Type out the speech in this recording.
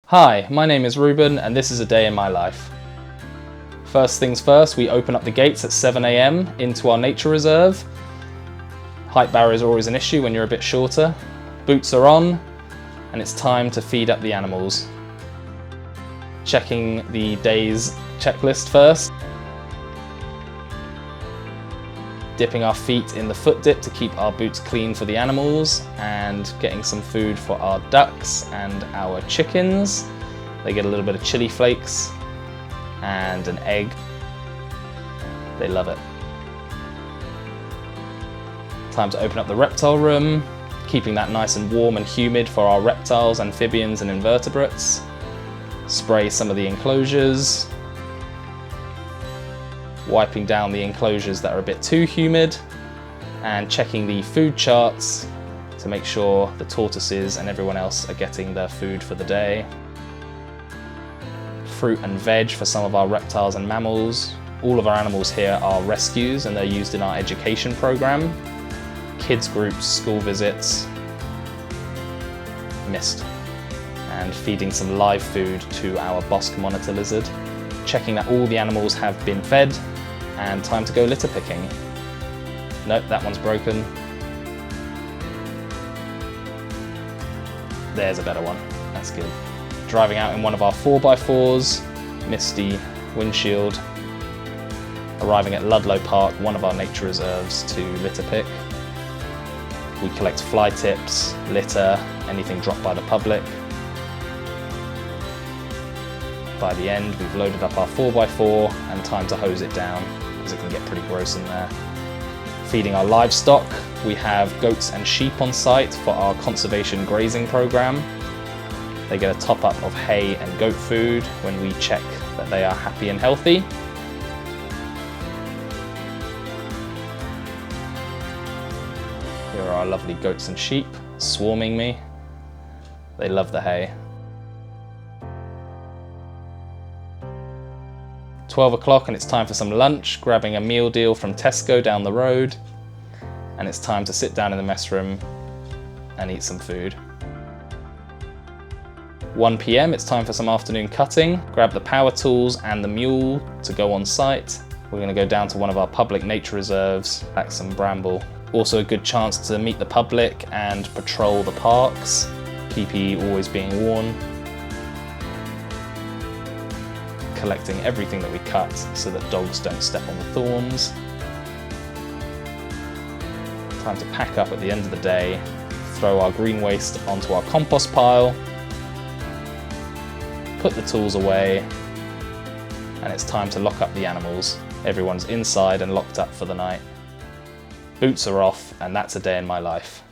Hi, my name is Ruben and this is a day in my life. First things first, we open up the gates at 7 AM into our nature reserve. Height barriers are always an issue when you're a bit shorter. Boots are on and it's time to feed up the animals. Checking the day's checklist first. Dipping our feet in the foot dip to keep our boots clean for the animals, and getting some food for our ducks and our chickens. They get a little bit of chili flakes and an egg. They love it. Time to open up the reptile room, keeping that nice and warm and humid for our reptiles, amphibians and invertebrates. Spray some of the enclosures. Wiping down the enclosures that are a bit too humid, and checking the food charts to make sure the tortoises and everyone else are getting their food for the day. Fruit and veg for some of our reptiles and mammals. All of our animals here are rescues and they're used in our education program. Kids groups, school visits, missed. And feeding some live food to our bosque monitor lizard. Checking that all the animals have been fed, and time to go litter picking. Nope, that one's broken. There's a better one, that's good. Driving out in one of our 4x4s, misty windshield. Arriving at Ludlow Park, one of our nature reserves, to litter pick. We collect fly tips, litter, anything dropped by the public. By the end, we've loaded up our 4x4 and time to hose it down because it can get pretty gross in there. Feeding our livestock, we have goats and sheep on site for our conservation grazing program. They get a top up of hay and goat food when we check that they are happy and healthy. Here are our lovely goats and sheep swarming me. They love the hay. 12 o'clock and it's time for some lunch, grabbing a meal deal from Tesco down the road, and it's time to sit down in the mess room and eat some food. 1 PM, it's time for some afternoon cutting. Grab the power tools and the mule to go on site. We're going to go down to one of our public nature reserves, pack some bramble. Also a good chance to meet the public and patrol the parks, PPE always being worn. Collecting everything that we cut so that dogs don't step on the thorns. Time to pack up at the end of the day, throw our green waste onto our compost pile, put the tools away, and it's time to lock up the animals. Everyone's inside and locked up for the night. Boots are off, and that's a day in my life.